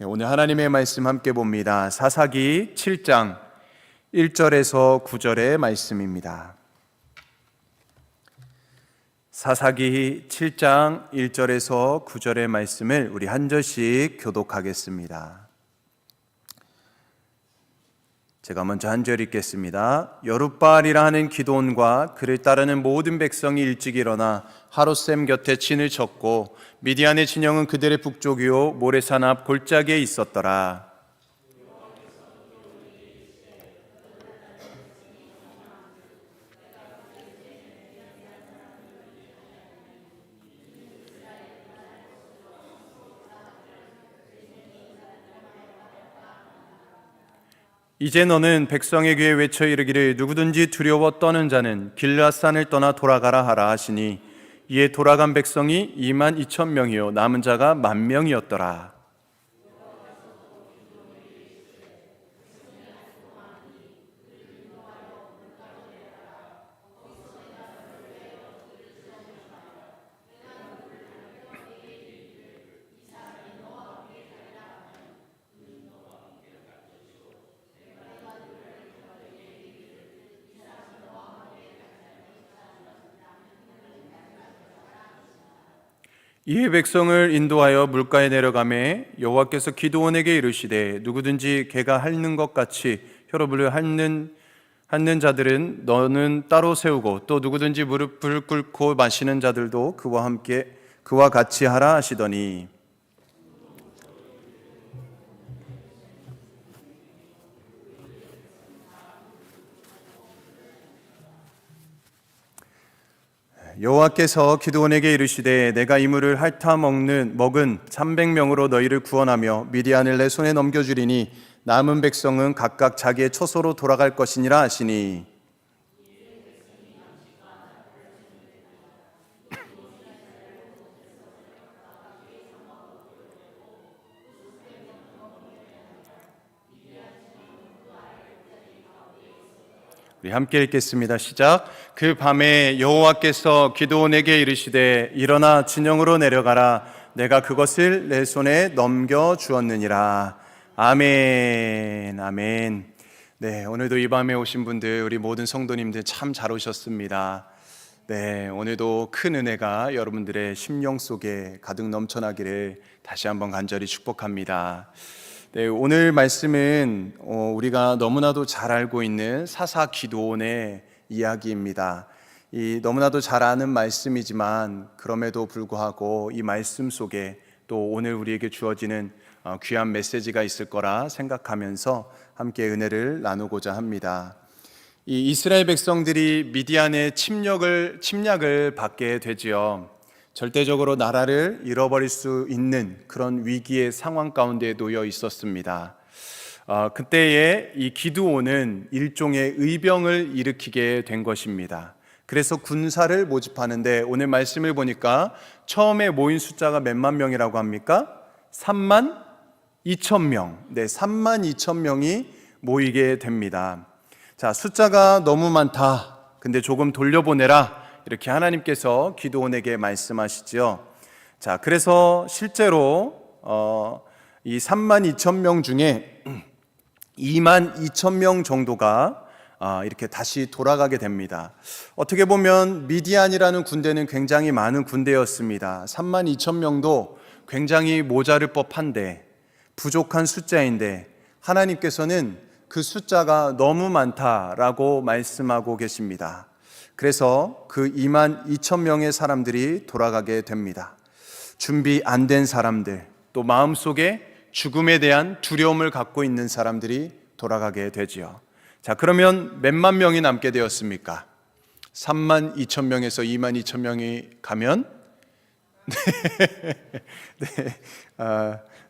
오늘 하나님의 말씀 함께 봅니다. 사사기 7장 1절에서 9절의 말씀입니다. 사사기 7장 1절에서 9절의 말씀을 우리 한 절씩 교독하겠습니다. 제가 먼저 한 절 읽겠습니다. 여룻바알이라 하는 기드온과 그를 따르는 모든 백성이 일찍 일어나 하롯셈 곁에 진을 쳤고 미디안의 진영은 그들의 북쪽이요 모레산 앞 골짜기에 있었더라. 이제 너는 백성의 귀에 외쳐 이르기를 누구든지 두려워 떠는 자는 길앗산을 떠나 돌아가라 하라 하시니 이에 돌아간 백성이 22,000명이요 남은 자가 10,000명이었더라. 이에 백성을 인도하여 물가에 내려가매 여호와께서 기드온에게 이르시되 누구든지 개가 핥는 것 같이 혈업을 핥는 자들은 너는 따로 세우고 또 누구든지 무릎을 꿇고 마시는 자들도 그와 같이 하라 하시더니 여호와께서 기드온에게 이르시되 내가 이 물을 핥아 먹은 300명으로 너희를 구원하며 미디안을 내 손에 넘겨주리니 남은 백성은 각각 자기의 처소로 돌아갈 것이니라 하시니 우리 함께 읽겠습니다. 시작. 그 밤에 여호와께서 기드온에게 이르시되 일어나 진영으로 내려가라. 내가 그것을 내 손에 넘겨 주었느니라. 아멘. 아멘. 네, 오늘도 이 밤에 오신 분들, 우리 모든 성도님들 참 잘 오셨습니다. 네, 오늘도 큰 은혜가 여러분들의 심령 속에 가득 넘쳐나기를 다시 한번 간절히 축복합니다. 네, 오늘 말씀은 우리가 너무나도 잘 알고 있는 사사 기드온의 이야기입니다. 이 너무나도 잘 아는 말씀이지만 그럼에도 불구하고 이 말씀 속에 또 오늘 우리에게 주어지는 귀한 메시지가 있을 거라 생각하면서 함께 은혜를 나누고자 합니다. 이 이스라엘 백성들이 미디안의 침략을 받게 되지요. 절대적으로 나라를 잃어버릴 수 있는 그런 위기의 상황 가운데 놓여 있었습니다. 그때에 이 기드온은 일종의 의병을 일으키게 된 것입니다. 그래서 군사를 모집하는데 오늘 말씀을 보니까 처음에 모인 숫자가 몇만 명이라고 합니까? 32,000명. 네, 32,000명이 모이게 됩니다. 자, 숫자가 너무 많다. 근데 조금 돌려보내라. 이렇게 하나님께서 기드온에게 말씀하시죠. 자, 그래서 실제로 이 32,000명 중에 22,000명 정도가 이렇게 다시 돌아가게 됩니다. 어떻게 보면 미디안이라는 군대는 굉장히 많은 군대였습니다. 32,000명도 굉장히 모자를 법한데 부족한 숫자인데 하나님께서는 그 숫자가 너무 많다라고 말씀하고 계십니다. 그래서 그 22,000명의 사람들이 돌아가게 됩니다. 준비 안 된 사람들, 또 마음속에 죽음에 대한 두려움을 갖고 있는 사람들이 돌아가게 되지요. 자, 그러면 몇만 명이 남게 되었습니까? 32,000명에서 22,000명이 가면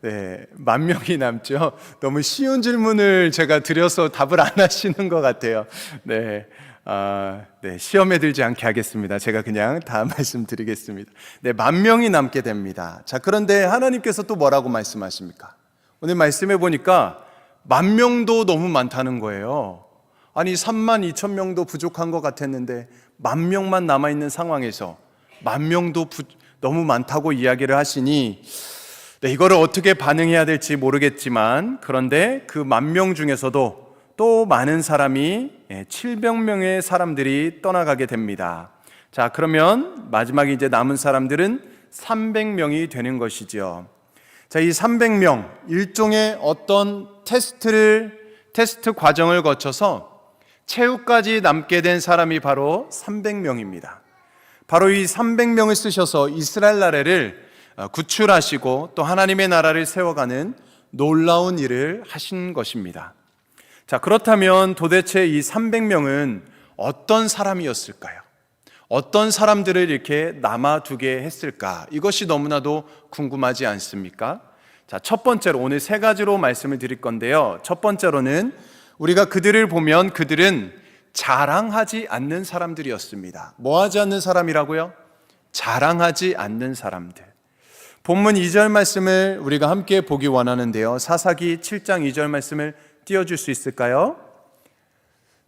네, 10,000명이 남죠. 너무 쉬운 질문을 제가 드려서 답을 안 하시는 것 같아요. 네, 시험에 들지 않게 하겠습니다. 제가 그냥 다음 말씀드리겠습니다. 네, 10,000명이 남게 됩니다. 자, 그런데 하나님께서 또 뭐라고 말씀하십니까? 오늘 말씀해 보니까 10,000명도 너무 많다는 거예요. 아니 32,000명도 부족한 것 같았는데 10,000명만 남아있는 상황에서 10,000명도 너무 많다고 이야기를 하시니 네, 이거를 어떻게 반응해야 될지 모르겠지만, 그런데 그 10,000명 중에서도 또 많은 사람이 700명의 사람들이 떠나가게 됩니다. 자, 그러면 마지막에 이제 남은 사람들은 300명이 되는 것이죠. 자, 이 300명, 일종의 어떤 테스트 과정을 거쳐서 최후까지 남게 된 사람이 바로 300명입니다. 바로 이 300명을 쓰셔서 이스라엘 나라를 구출하시고 또 하나님의 나라를 세워가는 놀라운 일을 하신 것입니다. 자, 그렇다면 도대체 이 300명은 어떤 사람이었을까요? 어떤 사람들을 이렇게 남아두게 했을까? 이것이 너무나도 궁금하지 않습니까? 자, 첫 번째로 오늘 3가지로 말씀을 드릴 건데요. 첫 번째로는 우리가 그들을 보면 그들은 자랑하지 않는 사람들이었습니다. 뭐 하지 않는 사람이라고요? 자랑하지 않는 사람들. 본문 2절 말씀을 우리가 함께 보기 원하는데요. 사사기 7장 2절 말씀을 띄워줄 수 있을까요?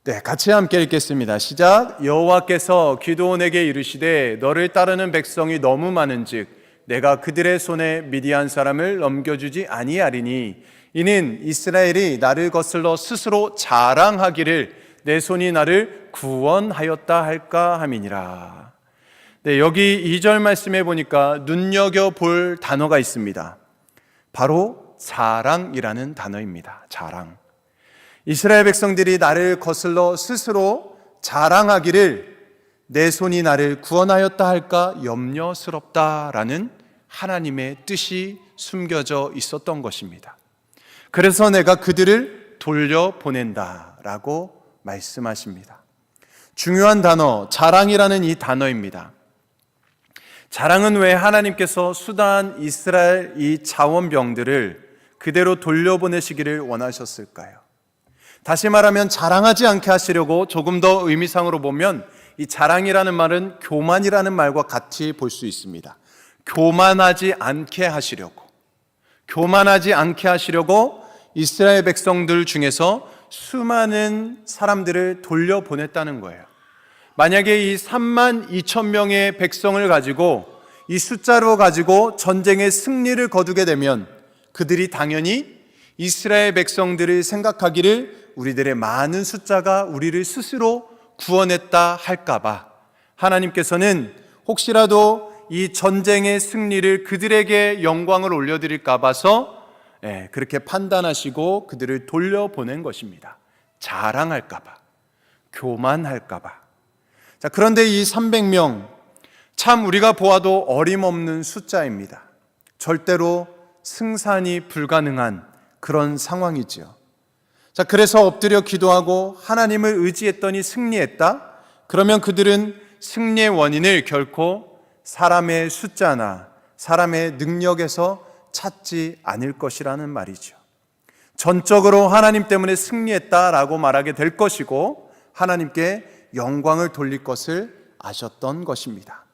네, 같이 함께 읽겠습니다. 시작. 여호와께서 기드온에게 이르시되 너를 따르는 백성이 너무 많은즉 내가 그들의 손에 미디안 사람을 넘겨주지 아니하리니 이는 이스라엘이 나를 거슬러 스스로 자랑하기를 내 손이 나를 구원하였다 할까 함이니라. 네, 여기 2절 말씀에 보니까 눈여겨볼 단어가 있습니다. 바로 자랑이라는 단어입니다. 자랑. 이스라엘 백성들이 나를 거슬러 스스로 자랑하기를 내 손이 나를 구원하였다 할까 염려스럽다라는 하나님의 뜻이 숨겨져 있었던 것입니다. 그래서 내가 그들을 돌려보낸다라고 말씀하십니다. 중요한 단어, 자랑이라는 이 단어입니다. 자랑은 왜 하나님께서 수단 이스라엘 이 자원병들을 그대로 돌려보내시기를 원하셨을까요? 다시 말하면 자랑하지 않게 하시려고 조금 더 의미상으로 보면 이 자랑이라는 말은 교만이라는 말과 같이 볼 수 있습니다. 교만하지 않게 하시려고 이스라엘 백성들 중에서 수많은 사람들을 돌려보냈다는 거예요. 만약에 이 32,000명의 백성을 가지고 이 숫자로 가지고 전쟁의 승리를 거두게 되면 그들이 당연히 이스라엘 백성들을 생각하기를 우리들의 많은 숫자가 우리를 스스로 구원했다 할까봐 하나님께서는 혹시라도 이 전쟁의 승리를 그들에게 영광을 올려드릴까 봐서 그렇게 판단하시고 그들을 돌려보낸 것입니다. 자랑할까봐, 교만할까봐. 자, 그런데 이 300명 참 우리가 보아도 어림없는 숫자입니다. 절대로 승산이 불가능한 그런 상황이지요. 자, 그래서 엎드려 기도하고 하나님을 의지했더니 승리했다? 그러면 그들은 승리의 원인을 결코 사람의 숫자나 사람의 능력에서 찾지 않을 것이라는 말이죠. 전적으로 하나님 때문에 승리했다라고 말하게 될 것이고 하나님께 영광을 돌릴 것을 아셨던 것입니다.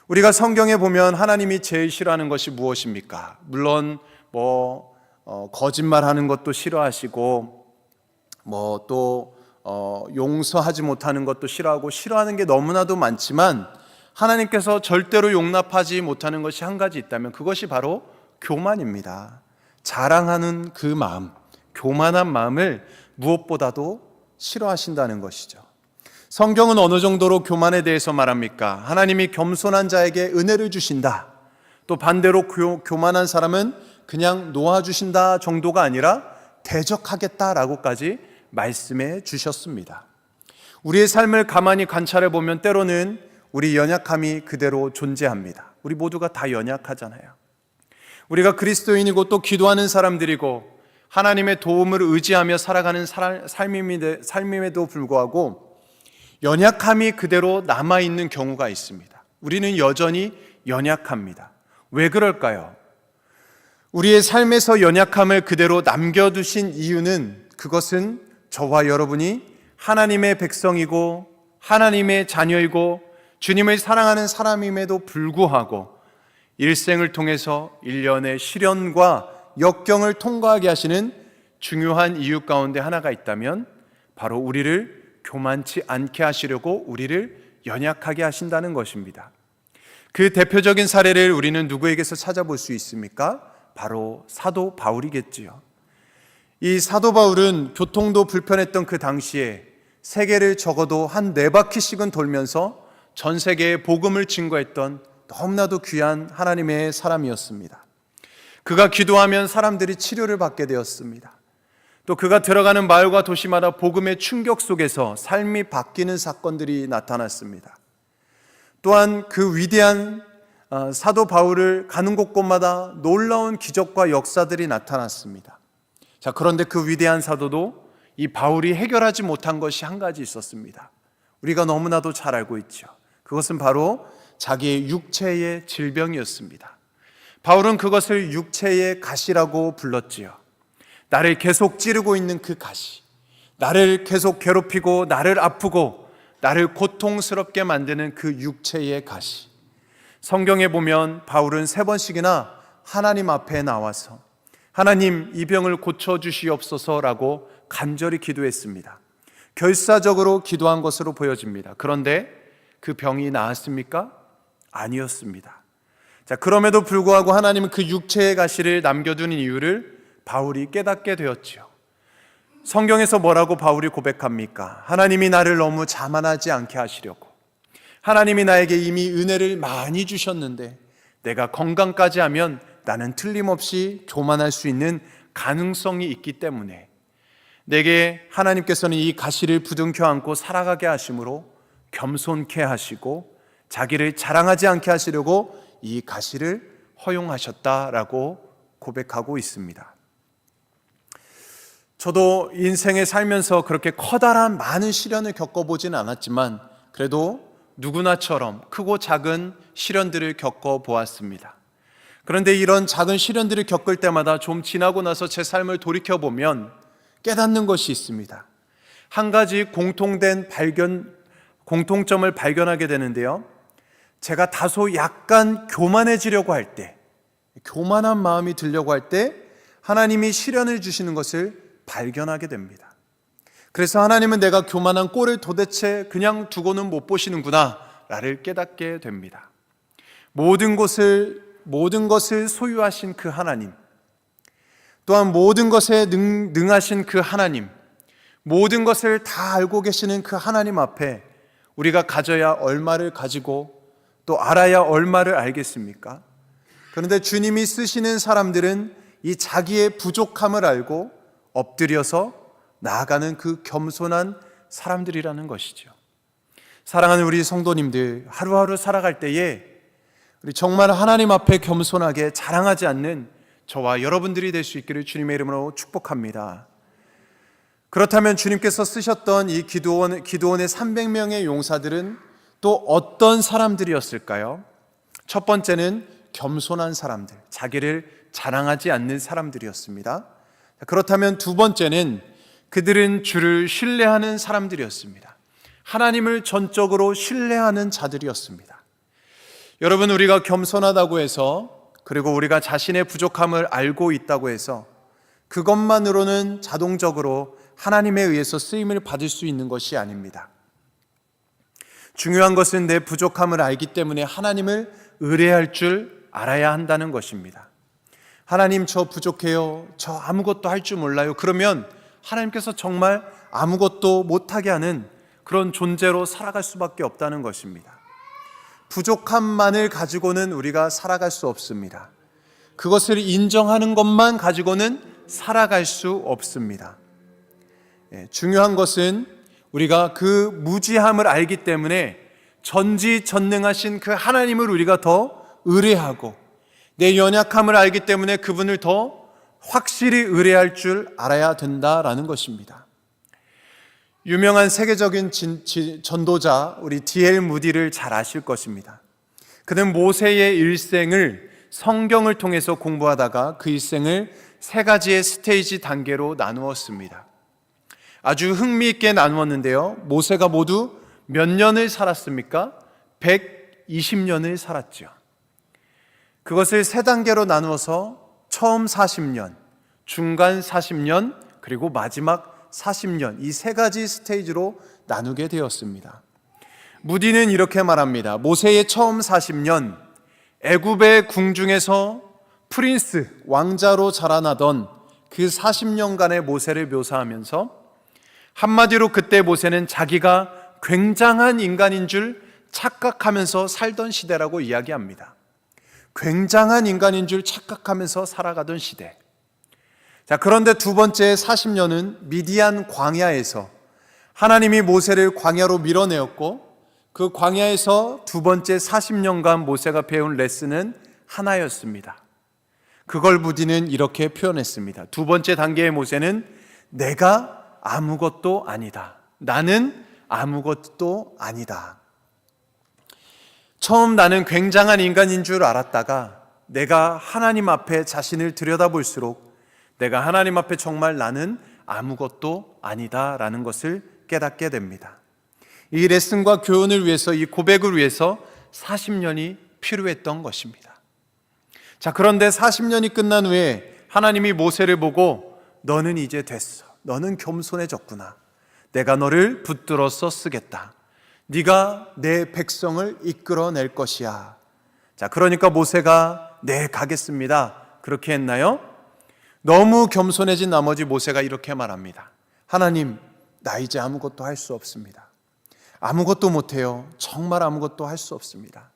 우리가 성경에 보면 하나님이 제일 싫어하는 것이 무엇입니까? 물론 거짓말하는 것도 싫어하시고 용서하지 못하는 것도 싫어하고 싫어하는 게 너무나도 많지만 하나님께서 절대로 용납하지 못하는 것이 한 가지 있다면 그것이 바로 교만입니다. 자랑하는 그 마음, 교만한 마음을 무엇보다도 싫어하신다는 것이죠. 성경은 어느 정도로 교만에 대해서 말합니까? 하나님이 겸손한 자에게 은혜를 주신다. 또 반대로 교만한 사람은 그냥 놓아주신다 정도가 아니라 대적하겠다라고까지 말씀해 주셨습니다. 우리의 삶을 가만히 관찰해 보면 때로는 우리 연약함이 그대로 존재합니다. 우리 모두가 다 연약하잖아요. 우리가 그리스도인이고 또 기도하는 사람들이고 하나님의 도움을 의지하며 살아가는 삶임에도 불구하고 연약함이 그대로 남아있는 경우가 있습니다. 우리는 여전히 연약합니다. 왜 그럴까요? 우리의 삶에서 연약함을 그대로 남겨두신 이유는 그것은 저와 여러분이 하나님의 백성이고 하나님의 자녀이고 주님을 사랑하는 사람임에도 불구하고 일생을 통해서 일련의 시련과 역경을 통과하게 하시는 중요한 이유 가운데 하나가 있다면 바로 우리를 교만치 않게 하시려고 우리를 연약하게 하신다는 것입니다. 그 대표적인 사례를 우리는 누구에게서 찾아볼 수 있습니까? 바로 사도 바울이겠지요. 이 사도 바울은 교통도 불편했던 그 당시에 세계를 적어도 한 4바퀴씩은 돌면서 전 세계에 복음을 증거했던 너무나도 귀한 하나님의 사람이었습니다. 그가 기도하면 사람들이 치료를 받게 되었습니다. 또 그가 들어가는 마을과 도시마다 복음의 충격 속에서 삶이 바뀌는 사건들이 나타났습니다. 또한 그 위대한 사도 바울을 가는 곳곳마다 놀라운 기적과 역사들이 나타났습니다. 자, 그런데 그 위대한 사도도 이 바울이 해결하지 못한 것이 한 가지 있었습니다. 우리가 너무나도 잘 알고 있죠. 그것은 바로 자기의 육체의 질병이었습니다. 바울은 그것을 육체의 가시라고 불렀지요. 나를 계속 찌르고 있는 그 가시, 나를 계속 괴롭히고 나를 아프고 나를 고통스럽게 만드는 그 육체의 가시. 성경에 보면 바울은 3번씩이나 하나님 앞에 나와서 하나님, 이 병을 고쳐주시옵소서라고 간절히 기도했습니다. 결사적으로 기도한 것으로 보여집니다. 그런데 그 병이 나았습니까? 아니었습니다. 자, 그럼에도 불구하고 하나님은 그 육체의 가시를 남겨둔 이유를 바울이 깨닫게 되었지요. 성경에서 뭐라고 바울이 고백합니까? 하나님이 나를 너무 자만하지 않게 하시려고, 하나님이 나에게 이미 은혜를 많이 주셨는데 내가 건강까지 하면 나는 틀림없이 교만할 수 있는 가능성이 있기 때문에 내게 하나님께서는 이 가시를 부둥켜 안고 살아가게 하심으로 겸손케 하시고 자기를 자랑하지 않게 하시려고 이 가시를 허용하셨다라고 고백하고 있습니다. 저도 인생에 살면서 그렇게 커다란 많은 시련을 겪어보지는 않았지만 그래도 누구나처럼 크고 작은 시련들을 겪어보았습니다. 그런데 이런 작은 시련들을 겪을 때마다 좀 지나고 나서 제 삶을 돌이켜보면 깨닫는 것이 있습니다. 한 가지 공통점을 발견하게 되는데요. 제가 다소 약간 교만해지려고 할 때, 교만한 마음이 들려고 할 때 하나님이 시련을 주시는 것을 발견하게 됩니다. 그래서 하나님은 내가 교만한 꼴을 도대체 그냥 두고는 못 보시는구나 라를 깨닫게 됩니다. 모든 것을 소유하신 그 하나님, 또한 모든 것에 능하신 그 하나님, 모든 것을 다 알고 계시는 그 하나님 앞에 우리가 가져야 얼마를 가지고 또 알아야 얼마를 알겠습니까? 그런데 주님이 쓰시는 사람들은 이 자기의 부족함을 알고 엎드려서 나아가는 그 겸손한 사람들이라는 것이죠. 사랑하는 우리 성도님들, 하루하루 살아갈 때에 우리 정말 하나님 앞에 겸손하게 자랑하지 않는 저와 여러분들이 될 수 있기를 주님의 이름으로 축복합니다. 그렇다면 주님께서 쓰셨던 이 기드온의 300명의 용사들은 또 어떤 사람들이었을까요? 첫 번째는 겸손한 사람들, 자기를 자랑하지 않는 사람들이었습니다. 그렇다면 두 번째는 그들은 주를 신뢰하는 사람들이었습니다. 하나님을 전적으로 신뢰하는 자들이었습니다. 여러분, 우리가 겸손하다고 해서, 그리고 우리가 자신의 부족함을 알고 있다고 해서 그것만으로는 자동적으로 하나님에 의해서 쓰임을 받을 수 있는 것이 아닙니다. 중요한 것은 내 부족함을 알기 때문에 하나님을 의뢰할 줄 알아야 한다는 것입니다. 하나님, 저 부족해요. 저 아무것도 할 줄 몰라요. 그러면 하나님께서 정말 아무것도 못하게 하는 그런 존재로 살아갈 수밖에 없다는 것입니다. 부족함만을 가지고는 우리가 살아갈 수 없습니다. 그것을 인정하는 것만 가지고는 살아갈 수 없습니다. 중요한 것은 우리가 그 무지함을 알기 때문에 전지전능하신 그 하나님을 우리가 더 의뢰하고, 내 연약함을 알기 때문에 그분을 더 확실히 의뢰할 줄 알아야 된다라는 것입니다. 유명한 세계적인 전도자 우리 D.L. 무디를 잘 아실 것입니다. 그는 모세의 일생을 성경을 통해서 공부하다가 그 일생을 3가지의 스테이지 단계로 나누었습니다. 아주 흥미있게 나누었는데요. 모세가 모두 몇 년을 살았습니까? 120년을 살았죠. 그것을 3단계로 나누어서 처음 40년, 중간 40년, 그리고 마지막 40년, 이 3가지 스테이지로 나누게 되었습니다. 무디는 이렇게 말합니다. 모세의 처음 40년, 애굽의 궁중에서 프린스, 왕자로 자라나던 그 40년간의 모세를 묘사하면서 한마디로 그때 모세는 자기가 굉장한 인간인 줄 착각하면서 살던 시대라고 이야기합니다. 굉장한 인간인 줄 착각하면서 살아가던 시대. 자, 그런데 두 번째 40년은 미디안 광야에서 하나님이 모세를 광야로 밀어내었고, 그 광야에서 두 번째 40년간 모세가 배운 레슨은 하나였습니다. 그걸 무디는 이렇게 표현했습니다. 두 번째 단계의 모세는 내가 아무것도 아니다. 나는 아무것도 아니다. 처음 나는 굉장한 인간인 줄 알았다가 내가 하나님 앞에 자신을 들여다볼수록 내가 하나님 앞에 정말 나는 아무것도 아니다라는 것을 깨닫게 됩니다. 이 레슨과 교훈을 위해서, 이 고백을 위해서 40년이 필요했던 것입니다. 자, 그런데 40년이 끝난 후에 하나님이 모세를 보고 너는 이제 됐어. 너는 겸손해졌구나. 내가 너를 붙들어서 쓰겠다. 네가 내 백성을 이끌어낼 것이야. 자, 그러니까 모세가 네, 가겠습니다. 그렇게 했나요? 너무 겸손해진 나머지 모세가 이렇게 말합니다. 하나님, 나 이제 아무것도 할 수 없습니다. 아무것도 못해요. 정말 아무것도 할 수 없습니다.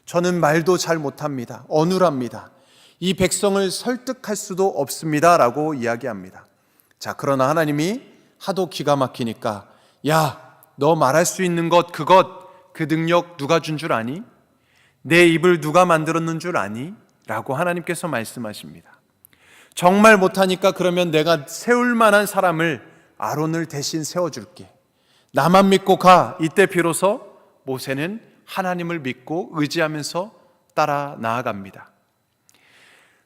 저는 말도 잘 못합니다. 어눌합니다. 이 백성을 설득할 수도 없습니다. 라고 이야기합니다. 자, 그러나 하나님이 하도 기가 막히니까 야, 너 말할 수 있는 것, 그 능력 누가 준 줄 아니? 내 입을 누가 만들었는 줄 아니? 라고 하나님께서 말씀하십니다. 정말 못하니까 그러면 내가 세울 만한 사람을, 아론을 대신 세워줄게. 나만 믿고 가. 이때 비로소 모세는 하나님을 믿고 의지하면서 따라 나아갑니다.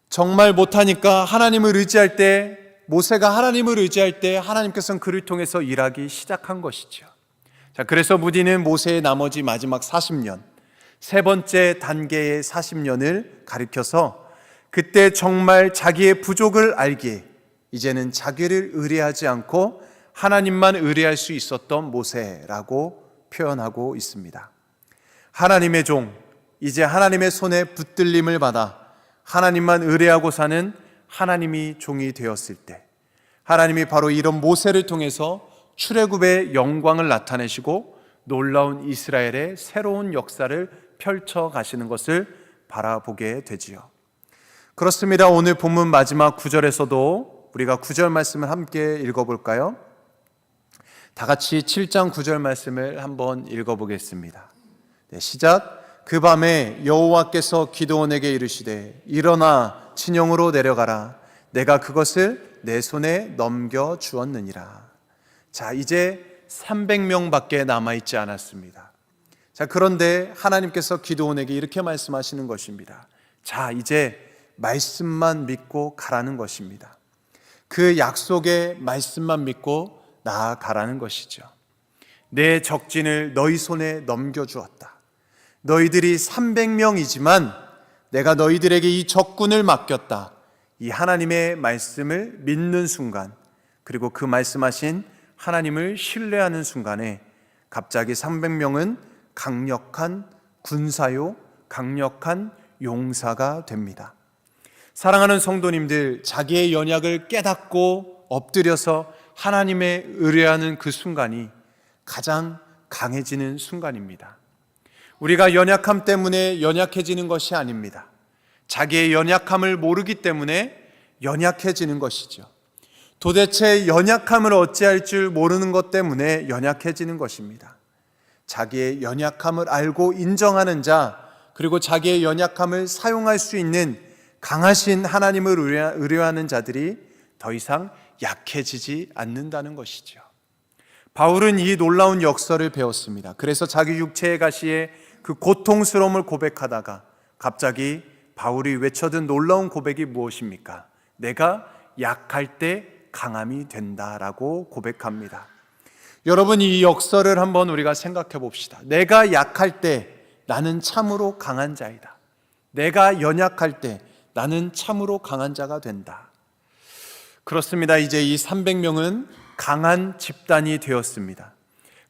정말 못하니까 하나님을 의지할 때, 모세가 하나님을 의지할 때 하나님께서는 그를 통해서 일하기 시작한 것이죠. 자, 그래서 무디는 모세의 나머지 마지막 40년, 세 번째 단계의 40년을 가리켜서 그때 정말 자기의 부족을 알기에 이제는 자기를 의뢰하지 않고 하나님만 의뢰할 수 있었던 모세라고 표현하고 있습니다. 하나님의 종, 이제 하나님의 손에 붙들림을 받아 하나님만 의뢰하고 사는 하나님이 종이 되었을 때, 하나님이 바로 이런 모세를 통해서 출애굽의 영광을 나타내시고 놀라운 이스라엘의 새로운 역사를 펼쳐 가시는 것을 바라보게 되지요. 그렇습니다. 오늘 본문 마지막 9절에서도 우리가 9절 말씀을 함께 읽어볼까요? 다 같이 7장 9절 말씀을 한번 읽어보겠습니다. 네, 시작. 그 밤에 여호와께서 기드온에게 이르시되 일어나 진영으로 내려가라. 내가 그것을 내 손에 넘겨 주었느니라. 자, 이제 300명밖에 남아있지 않았습니다. 자, 그런데 하나님께서 기드온에게 이렇게 말씀하시는 것입니다. 자, 이제 말씀만 믿고 가라는 것입니다. 그 약속의 말씀만 믿고 나아가라는 것이죠. 내 적진을 너희 손에 넘겨주었다. 너희들이 300명이지만 내가 너희들에게 이 적군을 맡겼다. 이 하나님의 말씀을 믿는 순간, 그리고 그 말씀하신 하나님을 신뢰하는 순간에 갑자기 300명은 강력한 군사요, 강력한 용사가 됩니다. 사랑하는 성도님들, 자기의 연약을 깨닫고 엎드려서 하나님의 의뢰하는 그 순간이 가장 강해지는 순간입니다. 우리가 연약함 때문에 연약해지는 것이 아닙니다. 자기의 연약함을 모르기 때문에 연약해지는 것이죠. 도대체 연약함을 어찌할 줄 모르는 것 때문에 연약해지는 것입니다. 자기의 연약함을 알고 인정하는 자, 그리고 자기의 연약함을 사용할 수 있는 강하신 하나님을 의뢰하는 자들이 더 이상 약해지지 않는다는 것이죠. 바울은 이 놀라운 역설을 배웠습니다. 그래서 자기 육체의 가시에 그 고통스러움을 고백하다가 갑자기 바울이 외쳐든 놀라운 고백이 무엇입니까? 내가 약할 때 강함이 된다라고 고백합니다. 여러분, 이 역설을 한번 우리가 생각해 봅시다. 내가 약할 때 나는 참으로 강한 자이다. 내가 연약할 때 나는 참으로 강한 자가 된다. 그렇습니다. 이제 이 300명은 강한 집단이 되었습니다.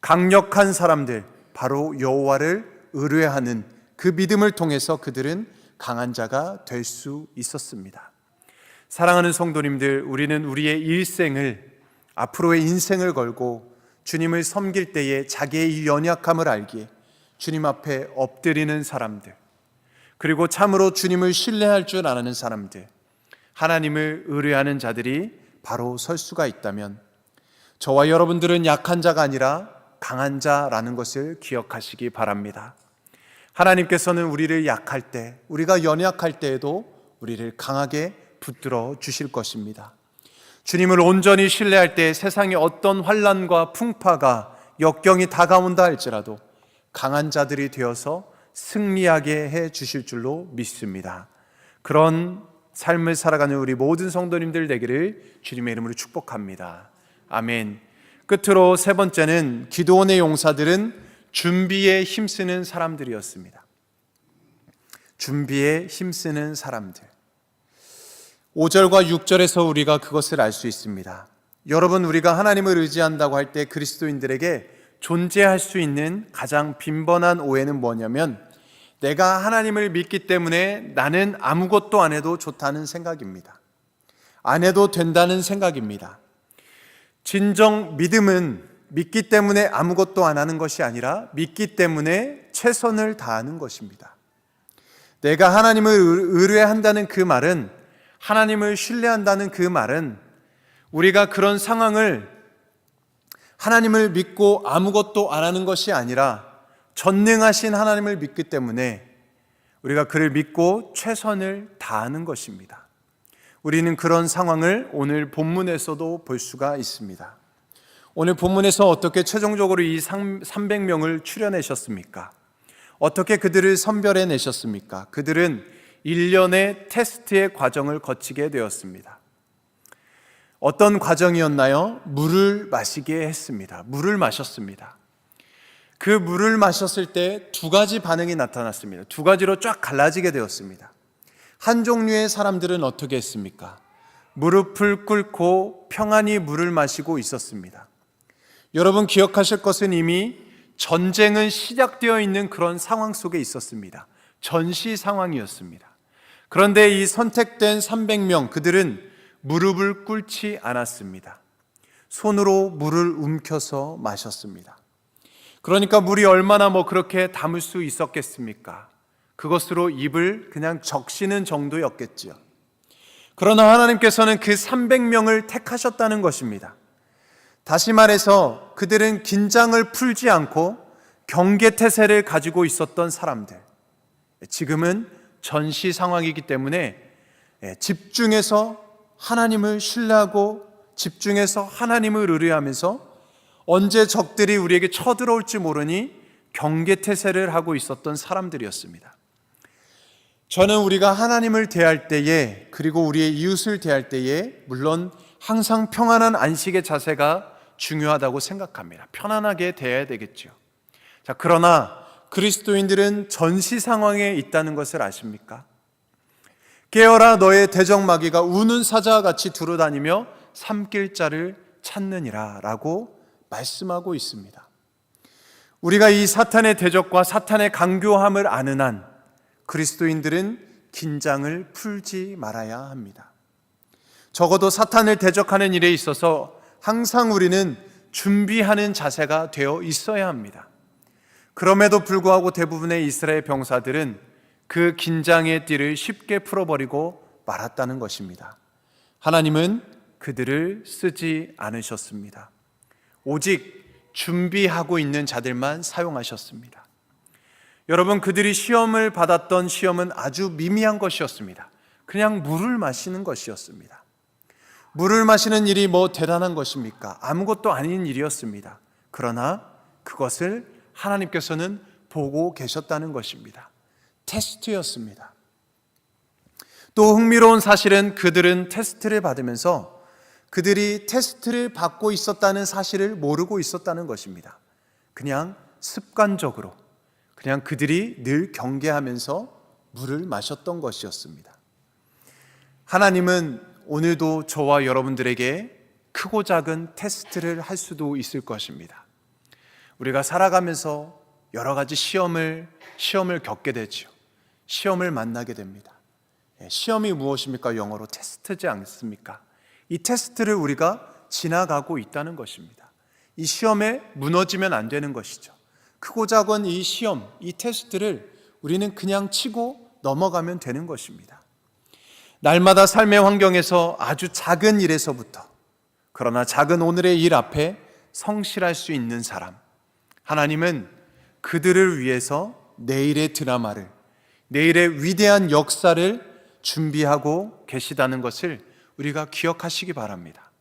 강력한 사람들, 바로 여호와를 의뢰하는 그 믿음을 통해서 그들은 강한 자가 될 수 있었습니다. 사랑하는 성도님들, 우리는 우리의 일생을, 앞으로의 인생을 걸고 주님을 섬길 때에 자기의 이 연약함을 알기에 주님 앞에 엎드리는 사람들, 그리고 참으로 주님을 신뢰할 줄 아는 사람들, 하나님을 의뢰하는 자들이 바로 설 수가 있다면 저와 여러분들은 약한 자가 아니라 강한 자라는 것을 기억하시기 바랍니다. 하나님께서는 우리를 약할 때, 우리가 연약할 때에도 우리를 강하게 붙들어 주실 것입니다. 주님을 온전히 신뢰할 때 세상의 어떤 환난과 풍파가 역경이 다가온다 할지라도 강한 자들이 되어서 승리하게 해 주실 줄로 믿습니다. 그런 삶을 살아가는 우리 모든 성도님들 되기를 주님의 이름으로 축복합니다. 아멘. 끝으로 세 번째는 기드온의 용사들은 준비에 힘쓰는 사람들이었습니다. 준비에 힘쓰는 사람들. 5절과 6절에서 우리가 그것을 알 수 있습니다. 여러분, 우리가 하나님을 의지한다고 할 때 그리스도인들에게 존재할 수 있는 가장 빈번한 오해는 뭐냐면, 내가 하나님을 믿기 때문에 나는 아무것도 안 해도 좋다는 생각입니다. 안 해도 된다는 생각입니다. 진정 믿음은 믿기 때문에 아무것도 안 하는 것이 아니라 믿기 때문에 최선을 다하는 것입니다. 내가 하나님을 의뢰한다는 그 말은, 하나님을 신뢰한다는 그 말은, 우리가 그런 상황을 하나님을 믿고 아무것도 안 하는 것이 아니라 전능하신 하나님을 믿기 때문에 우리가 그를 믿고 최선을 다하는 것입니다. 우리는 그런 상황을 오늘 본문에서도 볼 수가 있습니다. 오늘 본문에서 어떻게 최종적으로 이 300명을 추려내셨습니까? 어떻게 그들을 선별해내셨습니까? 그들은 1년의 테스트의 과정을 거치게 되었습니다. 어떤 과정이었나요? 물을 마시게 했습니다. 물을 마셨습니다. 그 물을 마셨을 때 두 가지 반응이 나타났습니다. 두 가지로 쫙 갈라지게 되었습니다. 한 종류의 사람들은 어떻게 했습니까? 무릎을 꿇고 평안히 물을 마시고 있었습니다. 여러분, 기억하실 것은 이미 전쟁은 시작되어 있는 그런 상황 속에 있었습니다. 전시 상황이었습니다. 그런데 이 선택된 300명, 그들은 무릎을 꿇지 않았습니다. 손으로 물을 움켜서 마셨습니다. 그러니까 물이 얼마나 그렇게 담을 수 있었겠습니까? 그것으로 입을 그냥 적시는 정도였겠지요. 그러나 하나님께서는 그 300명을 택하셨다는 것입니다. 다시 말해서 그들은 긴장을 풀지 않고 경계태세를 가지고 있었던 사람들. 지금은 전시 상황이기 때문에 집중해서 하나님을 신뢰하고 집중해서 하나님을 의뢰하면서 언제 적들이 우리에게 쳐들어올지 모르니 경계태세를 하고 있었던 사람들이었습니다. 저는 우리가 하나님을 대할 때에, 그리고 우리의 이웃을 대할 때에 물론 항상 평안한 안식의 자세가 중요하다고 생각합니다. 편안하게 대해야 되겠죠. 자, 그러나 그리스도인들은 전시 상황에 있다는 것을 아십니까? 깨어라, 너의 대적마귀가 우는 사자와 같이 두루다니며 삼킬 자를 찾느니라 라고 말씀하고 있습니다. 우리가 이 사탄의 대적과 사탄의 강교함을 아는 한 그리스도인들은 긴장을 풀지 말아야 합니다. 적어도 사탄을 대적하는 일에 있어서 항상 우리는 준비하는 자세가 되어 있어야 합니다. 그럼에도 불구하고 대부분의 이스라엘 병사들은 그 긴장의 띠를 쉽게 풀어버리고 말았다는 것입니다. 하나님은 그들을 쓰지 않으셨습니다. 오직 준비하고 있는 자들만 사용하셨습니다. 여러분, 그들이 시험을 받았던 시험은 아주 미미한 것이었습니다. 그냥 물을 마시는 것이었습니다. 물을 마시는 일이 대단한 것입니까? 아무것도 아닌 일이었습니다. 그러나 그것을 하나님께서는 보고 계셨다는 것입니다. 테스트였습니다. 또 흥미로운 사실은 그들은 테스트를 받으면서 그들이 테스트를 받고 있었다는 사실을 모르고 있었다는 것입니다. 그냥 습관적으로, 그냥 그들이 늘 경계하면서 물을 마셨던 것이었습니다. 하나님은 오늘도 저와 여러분들에게 크고 작은 테스트를 할 수도 있을 것입니다. 우리가 살아가면서 여러 가지 시험을 겪게 되죠. 시험을 만나게 됩니다. 시험이 무엇입니까? 영어로 테스트지 않습니까? 이 테스트를 우리가 지나가고 있다는 것입니다. 이 시험에 무너지면 안 되는 것이죠. 크고 작은 이 시험, 이 테스트를 우리는 그냥 치고 넘어가면 되는 것입니다. 날마다 삶의 환경에서 아주 작은 일에서부터, 그러나 작은 오늘의 일 앞에 성실할 수 있는 사람, 하나님은 그들을 위해서 내일의 드라마를, 내일의 위대한 역사를 준비하고 계시다는 것을 우리가 기억하시기 바랍니다.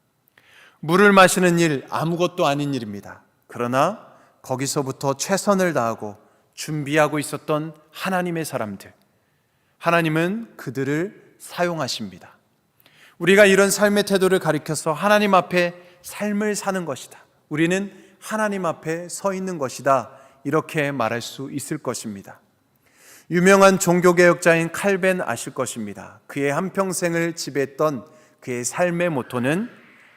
물을 마시는 일, 아무것도 아닌 일입니다. 그러나 거기서부터 최선을 다하고 준비하고 있었던 하나님의 사람들, 하나님은 그들을 사용하십니다. 우리가 이런 삶의 태도를 가리켜서 하나님 앞에 삶을 사는 것이다, 우리는 하나님 앞에 서 있는 것이다, 이렇게 말할 수 있을 것입니다. 유명한 종교개혁자인 칼벤 아실 것입니다. 그의 한평생을 지배했던 그의 삶의 모토는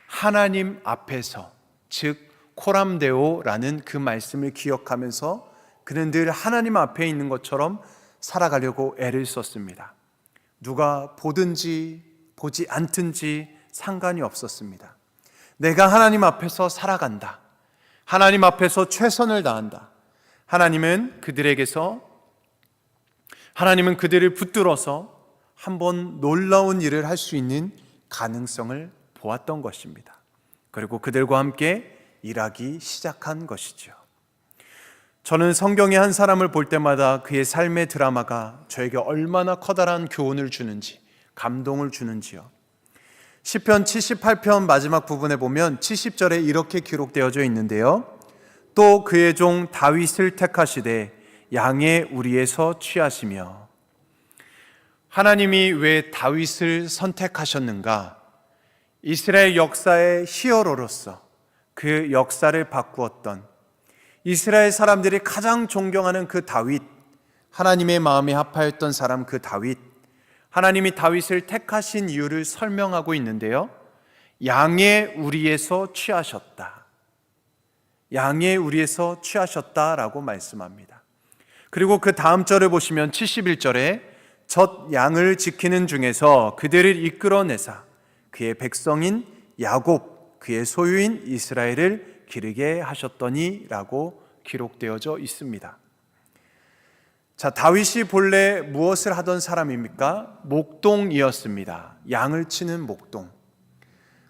하나님 앞에서, 즉 코람데오라는 그 말씀을 기억하면서 그는 늘 하나님 앞에 있는 것처럼 살아가려고 애를 썼습니다. 누가 보든지 보지 않든지 상관이 없었습니다. 내가 하나님 앞에서 살아간다, 하나님 앞에서 최선을 다한다. 하나님은 그들을 붙들어서 한번 놀라운 일을 할 수 있는 가능성을 보았던 것입니다. 그리고 그들과 함께 일하기 시작한 것이죠. 저는 성경의 한 사람을 볼 때마다 그의 삶의 드라마가 저에게 얼마나 커다란 교훈을 주는지, 감동을 주는지요. 시편 78편 마지막 부분에 보면 70절에 이렇게 기록되어져 있는데요. 또 그의 종 다윗을 택하시되 양의 우리에서 취하시며. 하나님이 왜 다윗을 선택하셨는가? 이스라엘 역사의 히어로로서 그 역사를 바꾸었던, 이스라엘 사람들이 가장 존경하는 그 다윗, 하나님의 마음에 합하였던 사람 그 다윗, 하나님이 다윗을 택하신 이유를 설명하고 있는데요. 양의 우리에서 취하셨다, 양의 우리에서 취하셨다라고 말씀합니다. 그리고 그 다음 절을 보시면 71절에 젖 양을 지키는 중에서 그들을 이끌어내사 그의 백성인 야곱, 그의 소유인 이스라엘을 기르게 하셨더니 라고 기록되어져 있습니다. 자, 다윗이 본래 무엇을 하던 사람입니까? 목동이었습니다. 양을 치는 목동.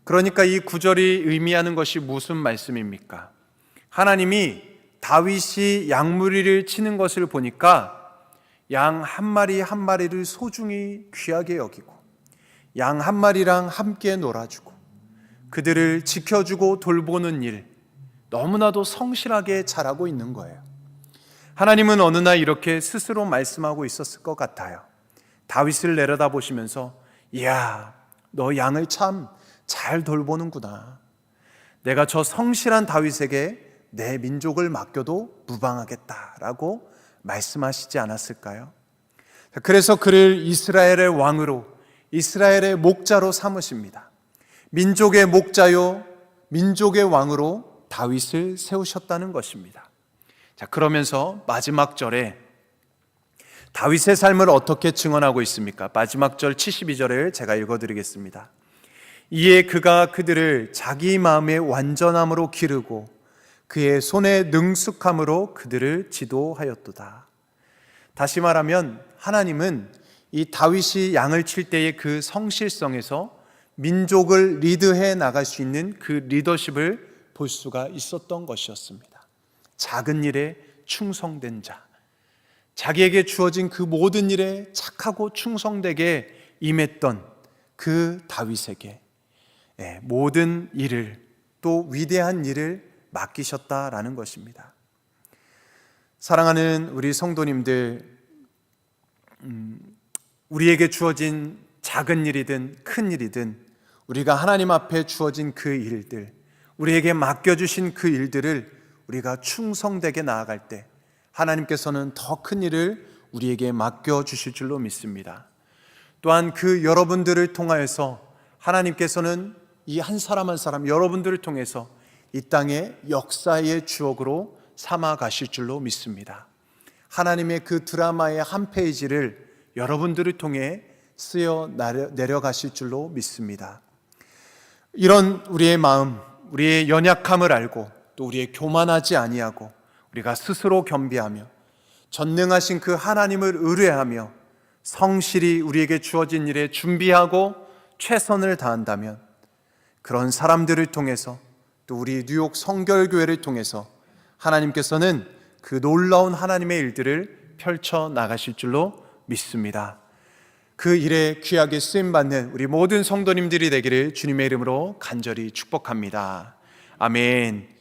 그러니까 이 구절이 의미하는 것이 무슨 말씀입니까? 하나님이 다윗이 양무리를 치는 것을 보니까 양 한 마리 한 마리를 소중히 귀하게 여기고 양 한 마리랑 함께 놀아주고 그들을 지켜주고 돌보는 일, 너무나도 성실하게 잘하고 있는 거예요. 하나님은 어느 날 이렇게 스스로 말씀하고 있었을 것 같아요. 다윗을 내려다보시면서, 이야, 너 양을 참 잘 돌보는구나. 내가 저 성실한 다윗에게 내 민족을 맡겨도 무방하겠다라고 말씀하시지 않았을까요? 그래서 그를 이스라엘의 왕으로, 이스라엘의 목자로 삼으십니다. 민족의 목자요, 민족의 왕으로 다윗을 세우셨다는 것입니다. 자, 그러면서 마지막 절에 다윗의 삶을 어떻게 증언하고 있습니까? 마지막 절 72절을 제가 읽어드리겠습니다. 이에 그가 그들을 자기 마음의 완전함으로 기르고 그의 손의 능숙함으로 그들을 지도하였도다. 다시 말하면 하나님은 이 다윗이 양을 칠 때의 그 성실성에서 민족을 리드해 나갈 수 있는 그 리더십을 볼 수가 있었던 것이었습니다. 작은 일에 충성된 자, 자기에게 주어진 그 모든 일에 착하고 충성되게 임했던 그 다윗에게 모든 일을, 또 위대한 일을 맡기셨다라는 것입니다. 사랑하는 우리 성도님들, 우리에게 주어진 작은 일이든 큰 일이든 우리가 하나님 앞에 주어진 그 일들, 우리에게 맡겨주신 그 일들을 우리가 충성되게 나아갈 때 하나님께서는 더 큰 일을 우리에게 맡겨주실 줄로 믿습니다. 또한 그 여러분들을 통하여서 하나님께서는 이 한 사람 한 사람 여러분들을 통해서 이 땅의 역사의 주역으로 삼아 가실 줄로 믿습니다. 하나님의 그 드라마의 한 페이지를 여러분들을 통해 쓰여 내려가실 줄로 믿습니다. 이런 우리의 마음, 우리의 연약함을 알고 또 우리의 교만하지 아니하고 우리가 스스로 겸비하며 전능하신 그 하나님을 의뢰하며 성실히 우리에게 주어진 일에 준비하고 최선을 다한다면 그런 사람들을 통해서 또 우리 뉴욕 성결교회를 통해서 하나님께서는 그 놀라운 하나님의 일들을 펼쳐 나가실 줄로 믿습니다. 그 일에 귀하게 쓰임받는 우리 모든 성도님들이 되기를 주님의 이름으로 간절히 축복합니다. 아멘.